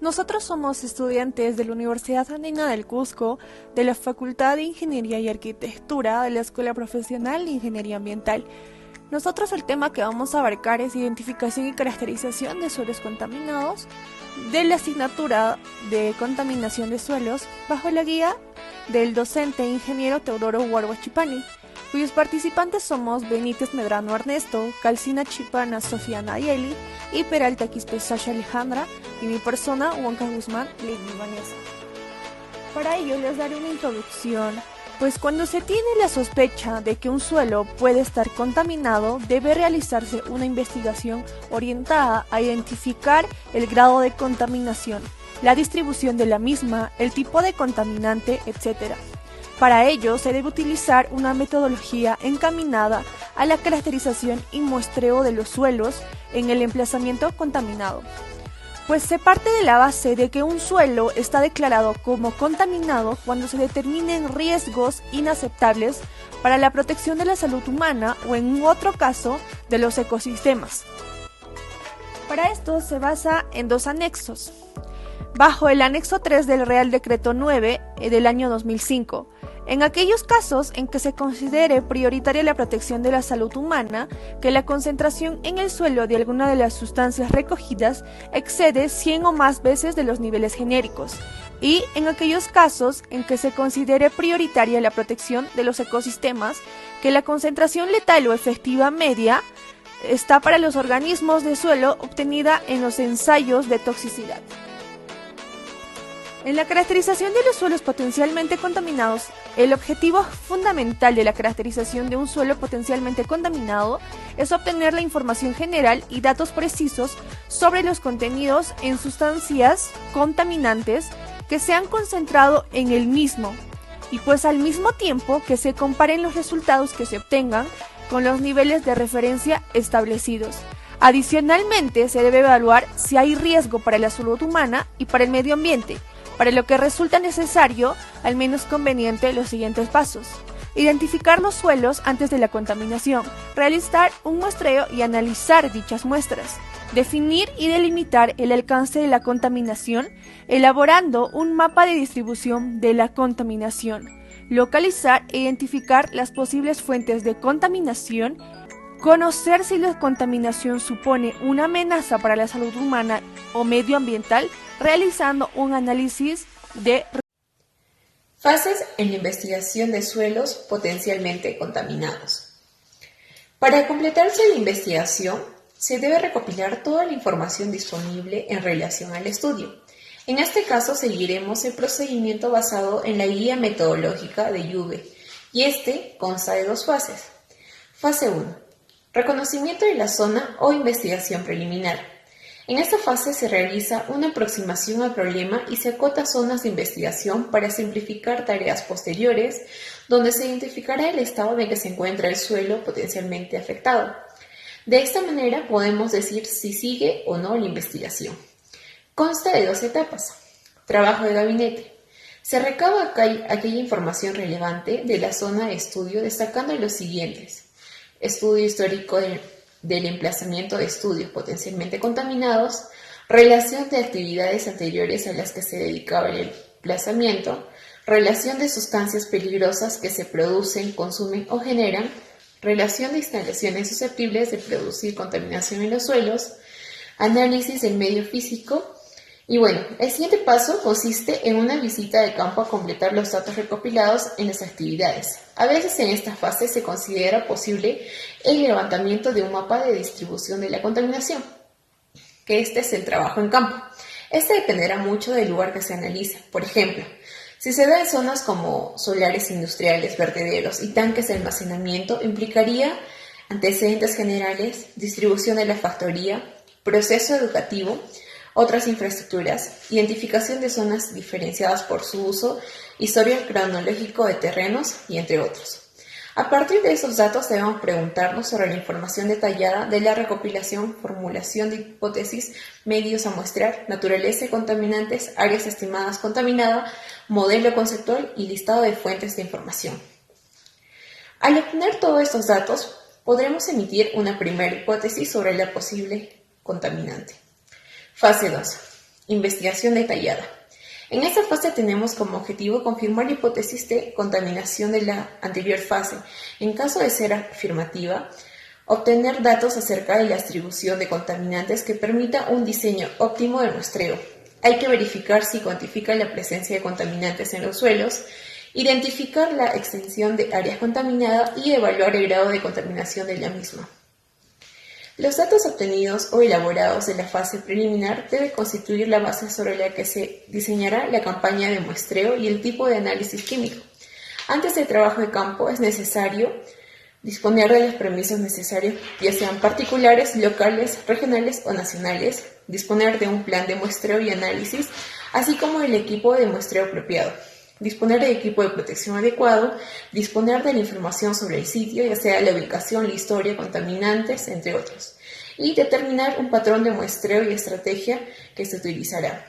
Nosotros somos estudiantes de la Universidad Andina del Cusco, de la Facultad de Ingeniería y Arquitectura de la Escuela Profesional de Ingeniería Ambiental. Nosotros el tema que vamos a abarcar es identificación y caracterización de suelos contaminados de la asignatura de contaminación de suelos bajo la guía del docente ingeniero Teodoro Huarhuachipani, cuyos participantes somos Benítez Medrano Ernesto, Calcina Chipana Sofía Nayeli y Peralta Quispe Sasha Alejandra y mi persona Huanca Guzmán Lady Vanessa. Para ello les daré una introducción, pues cuando se tiene la sospecha de que un suelo puede estar contaminado, debe realizarse una investigación orientada a identificar el grado de contaminación, la distribución de la misma, el tipo de contaminante, etc. Para ello se debe utilizar una metodología encaminada a la caracterización y muestreo de los suelos en el emplazamiento contaminado, pues se parte de la base de que un suelo está declarado como contaminado cuando se determinen riesgos inaceptables para la protección de la salud humana o en otro caso de los ecosistemas. Para esto se basa en dos anexos. Bajo el anexo 3 del Real Decreto 9 del año 2005, en aquellos casos en que se considere prioritaria la protección de la salud humana, que la concentración en el suelo de alguna de las sustancias recogidas excede 100 o más veces de los niveles genéricos, y en aquellos casos en que se considere prioritaria la protección de los ecosistemas, que la concentración letal o efectiva media está para los organismos de suelo obtenida en los ensayos de toxicidad. En la caracterización de los suelos potencialmente contaminados, el objetivo fundamental de la caracterización de un suelo potencialmente contaminado es obtener la información general y datos precisos sobre los contenidos en sustancias contaminantes que se han concentrado en el mismo, y pues al mismo tiempo que se comparen los resultados que se obtengan con los niveles de referencia establecidos. Adicionalmente, se debe evaluar si hay riesgo para la salud humana y para el medio ambiente, para lo que resulta necesario, al menos conveniente, los siguientes pasos: identificar los suelos antes de la contaminación, realizar un muestreo y analizar dichas muestras, definir y delimitar el alcance de la contaminación, elaborando un mapa de distribución de la contaminación, localizar e identificar las posibles fuentes de contaminación, conocer si la contaminación supone una amenaza para la salud humana o medioambiental, realizando un análisis de fases en la investigación de suelos potencialmente contaminados. Para completarse la investigación, se debe recopilar toda la información disponible en relación al estudio. En este caso, seguiremos el procedimiento basado en la guía metodológica de Juve, y este consta de dos fases. Fase 1. Reconocimiento de la zona o investigación preliminar. En esta fase se realiza una aproximación al problema y se acota zonas de investigación para simplificar tareas posteriores, donde se identificará el estado en que se encuentra el suelo potencialmente afectado. De esta manera podemos decir si sigue o no la investigación. Consta de dos etapas. Trabajo de gabinete. Se recaba aquella información relevante de la zona de estudio destacando los siguientes: estudio histórico del emplazamiento de estudios potencialmente contaminados, relación de actividades anteriores a las que se dedicaba el emplazamiento, relación de sustancias peligrosas que se producen, consumen o generan, relación de instalaciones susceptibles de producir contaminación en los suelos, análisis del medio físico. Y bueno, el siguiente paso consiste en una visita de campo a completar los datos recopilados en las actividades. A veces en esta fase se considera posible el levantamiento de un mapa de distribución de la contaminación, que este es el trabajo en campo. Este dependerá mucho del lugar que se analice. Por ejemplo, si se da en zonas como solares industriales, vertederos y tanques de almacenamiento, implicaría antecedentes generales, distribución de la factoría, proceso educativo, otras infraestructuras, identificación de zonas diferenciadas por su uso, historial cronológico de terrenos y entre otros. A partir de esos datos debemos preguntarnos sobre la información detallada de la recopilación, formulación de hipótesis, medios a muestrear, naturaleza de contaminantes, áreas estimadas contaminadas, modelo conceptual y listado de fuentes de información. Al obtener todos estos datos, podremos emitir una primera hipótesis sobre la posible contaminante. Fase 2. investigación detallada. En esta fase tenemos como objetivo confirmar la hipótesis de contaminación de la anterior fase. En caso de ser afirmativa, obtener datos acerca de la distribución de contaminantes que permita un diseño óptimo de muestreo. Hay que verificar si cuantifica la presencia de contaminantes en los suelos, identificar la extensión de áreas contaminadas y evaluar el grado de contaminación de la misma. Los datos obtenidos o elaborados de la fase preliminar deben constituir la base sobre la que se diseñará la campaña de muestreo y el tipo de análisis químico. Antes del trabajo de campo es necesario disponer de los permisos necesarios, ya sean particulares, locales, regionales o nacionales, disponer de un plan de muestreo y análisis, así como el equipo de muestreo apropiado, disponer de equipo de protección adecuado, disponer de la información sobre el sitio, ya sea la ubicación, la historia, contaminantes, entre otros, y determinar un patrón de muestreo y estrategia que se utilizará.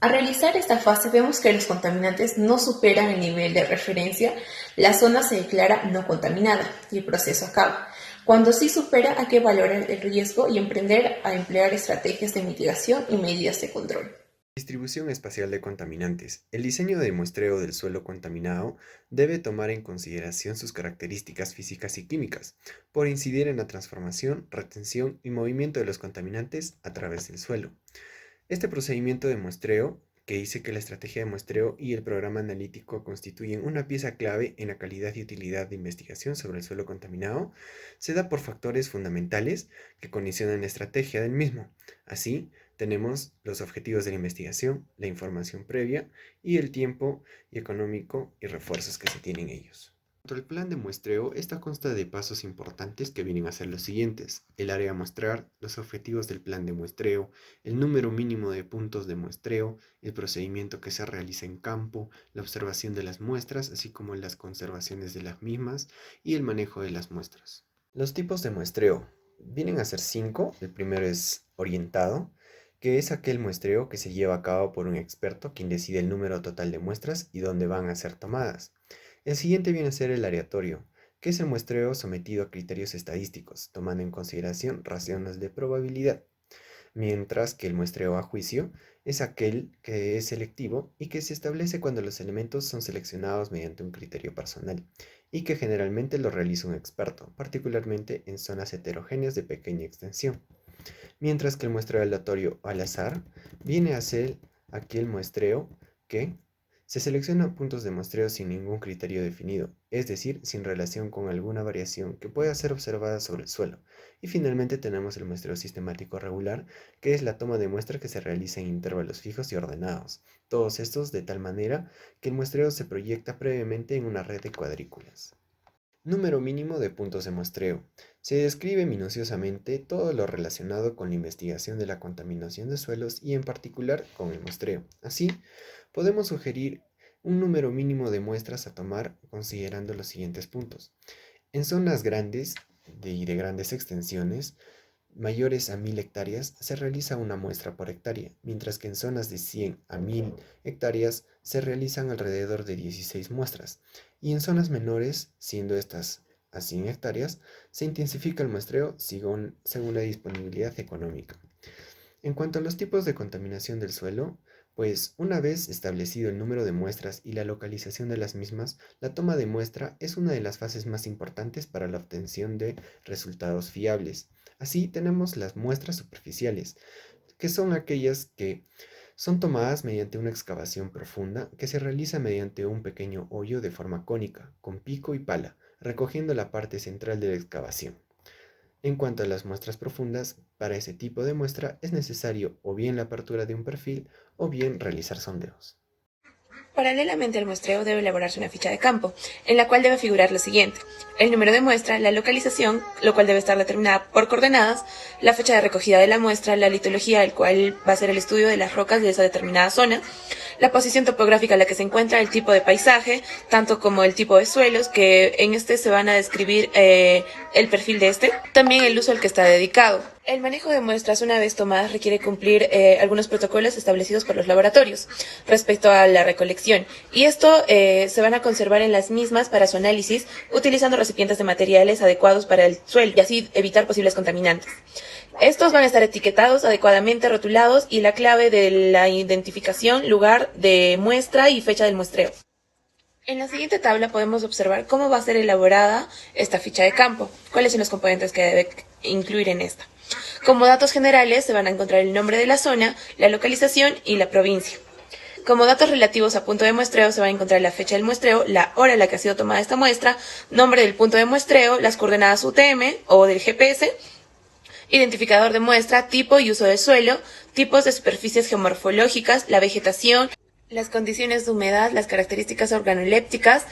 Al realizar esta fase vemos que los contaminantes no superan el nivel de referencia, la zona se declara no contaminada y el proceso acaba. Cuando sí supera, hay que valorar el riesgo y emprender a emplear estrategias de mitigación y medidas de control. Distribución espacial de contaminantes. El diseño de muestreo del suelo contaminado debe tomar en consideración sus características físicas y químicas, por incidir en la transformación, retención y movimiento de los contaminantes a través del suelo. Este procedimiento de muestreo, que dice que la estrategia de muestreo y el programa analítico constituyen una pieza clave en la calidad y utilidad de investigación sobre el suelo contaminado, se da por factores fundamentales que condicionan la estrategia del mismo. Así, tenemos los objetivos de la investigación, la información previa y el tiempo y económico y refuerzos que se tienen ellos. El plan de muestreo, esta consta de pasos importantes que vienen a ser los siguientes: el área a muestrear, los objetivos del plan de muestreo, el número mínimo de puntos de muestreo, el procedimiento que se realiza en campo, la observación de las muestras, así como las conservaciones de las mismas y el manejo de las muestras. Los tipos de muestreo vienen a ser 5. El primero es orientado, que es aquel muestreo que se lleva a cabo por un experto quien decide el número total de muestras y dónde van a ser tomadas. El siguiente viene a ser el aleatorio, que es el muestreo sometido a criterios estadísticos, tomando en consideración razones de probabilidad, mientras que el muestreo a juicio es aquel que es selectivo y que se establece cuando los elementos son seleccionados mediante un criterio personal y que generalmente lo realiza un experto, particularmente en zonas heterogéneas de pequeña extensión. Mientras que el muestreo aleatorio al azar viene a ser aquel muestreo que se selecciona puntos de muestreo sin ningún criterio definido, es decir, sin relación con alguna variación que pueda ser observada sobre el suelo. Y finalmente tenemos el muestreo sistemático regular, que es la toma de muestra que se realiza en intervalos fijos y ordenados, todos estos de tal manera que el muestreo se proyecta previamente en una red de cuadrículas. Número mínimo de puntos de muestreo. Se describe minuciosamente todo lo relacionado con la investigación de la contaminación de suelos y en particular con el muestreo. Así, podemos sugerir un número mínimo de muestras a tomar considerando los siguientes puntos. En zonas grandes y de grandes extensiones, mayores a 1000 hectáreas, se realiza una muestra por hectárea, mientras que en zonas de 100 a 1000 hectáreas se realizan alrededor de 16 muestras, y en zonas menores, siendo estas a 100 hectáreas, se intensifica el muestreo según la disponibilidad económica. En cuanto a los tipos de contaminación del suelo, pues una vez establecido el número de muestras y la localización de las mismas, la toma de muestra es una de las fases más importantes para la obtención de resultados fiables. Así tenemos las muestras superficiales, que son aquellas que son tomadas mediante una excavación profunda que se realiza mediante un pequeño hoyo de forma cónica, con pico y pala, recogiendo la parte central de la excavación. En cuanto a las muestras profundas, para ese tipo de muestra es necesario o bien la apertura de un perfil o bien realizar sondeos. Paralelamente al muestreo debe elaborarse una ficha de campo, en la cual debe figurar lo siguiente: el número de muestra, la localización, lo cual debe estar determinada por coordenadas, la fecha de recogida de la muestra, la litología, el cual va a ser el estudio de las rocas de esa determinada zona, la posición topográfica en la que se encuentra, el tipo de paisaje, tanto como el tipo de suelos, que en este se van a describir el perfil de este, también el uso al que está dedicado. El manejo de muestras una vez tomadas requiere cumplir algunos protocolos establecidos por los laboratorios respecto a la recolección, y esto se van a conservar en las mismas para su análisis utilizando recipientes de materiales adecuados para el suelo y así evitar posibles contaminantes. Estos van a estar etiquetados adecuadamente, rotulados, y la clave de la identificación, lugar de muestra y fecha del muestreo. En la siguiente tabla podemos observar cómo va a ser elaborada esta ficha de campo, cuáles son los componentes que debe incluir en esta. Como datos generales se van a encontrar el nombre de la zona, la localización y la provincia. Como datos relativos a punto de muestreo se va a encontrar la fecha del muestreo, la hora en la que ha sido tomada esta muestra, nombre del punto de muestreo, las coordenadas UTM o del GPS, identificador de muestra, tipo y uso del suelo, tipos de superficies geomorfológicas, la vegetación, las condiciones de humedad, las características organolépticas,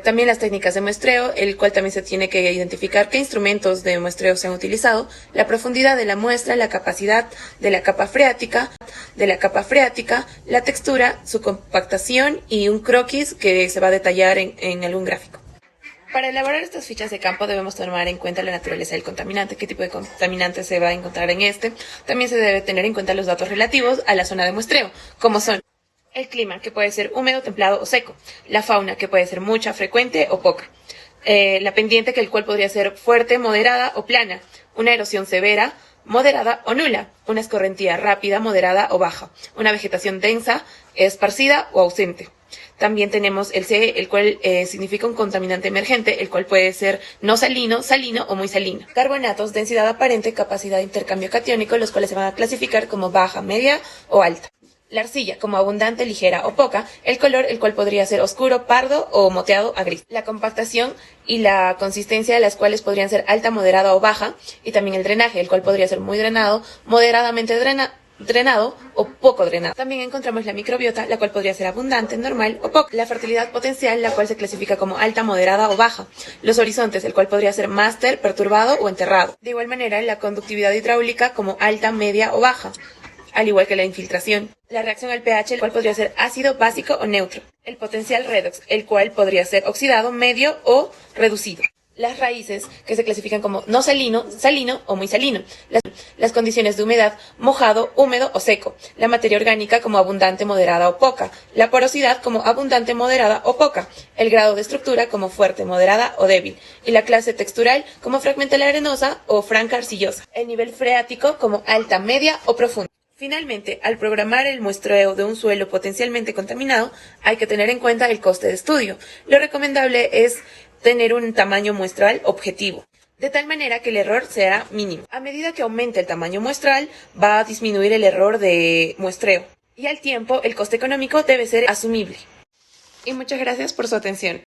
también las técnicas de muestreo, el cual también se tiene que identificar qué instrumentos de muestreo se han utilizado, la profundidad de la muestra, la capacidad de la capa freática, la textura, su compactación y un croquis que se va a detallar en algún gráfico. Para elaborar estas fichas de campo debemos tomar en cuenta la naturaleza del contaminante, qué tipo de contaminante se va a encontrar en este. También se debe tener en cuenta los datos relativos a la zona de muestreo, como son el clima, que puede ser húmedo, templado o seco, la fauna, que puede ser mucha, frecuente o poca, la pendiente, que el cual podría ser fuerte, moderada o plana, una erosión severa, moderada o nula, una escorrentía rápida, moderada o baja, una vegetación densa, esparcida o ausente. También tenemos el CE, el cual significa un contaminante emergente, el cual puede ser no salino, salino o muy salino. Carbonatos, densidad aparente, capacidad de intercambio catiónico, los cuales se van a clasificar como baja, media o alta. La arcilla, como abundante, ligera o poca, el color, el cual podría ser oscuro, pardo o moteado a gris. La compactación y la consistencia, de las cuales podrían ser alta, moderada o baja, y también el drenaje, el cual podría ser muy drenado, moderadamente drenado o poco drenado. También encontramos la microbiota, la cual podría ser abundante, normal o poca. La fertilidad potencial, la cual se clasifica como alta, moderada o baja. Los horizontes, el cual podría ser máster, perturbado o enterrado. De igual manera, la conductividad hidráulica como alta, media o baja, al igual que la infiltración. La reacción al pH, el cual podría ser ácido, básico o neutro. El potencial redox, el cual podría ser oxidado, medio o reducido. Las raíces, que se clasifican como no salino, salino o muy salino. Las condiciones de humedad, mojado, húmedo o seco. La materia orgánica como abundante, moderada o poca. La porosidad como abundante, moderada o poca. El grado de estructura como fuerte, moderada o débil. Y la clase textural como fragmental arenosa o franca arcillosa. El nivel freático como alta, media o profunda. Finalmente, al programar el muestreo de un suelo potencialmente contaminado, hay que tener en cuenta el coste de estudio. Lo recomendable es tener un tamaño muestral objetivo, de tal manera que el error sea mínimo. A medida que aumente el tamaño muestral, va a disminuir el error de muestreo. Y al tiempo, el coste económico debe ser asumible. Y muchas gracias por su atención.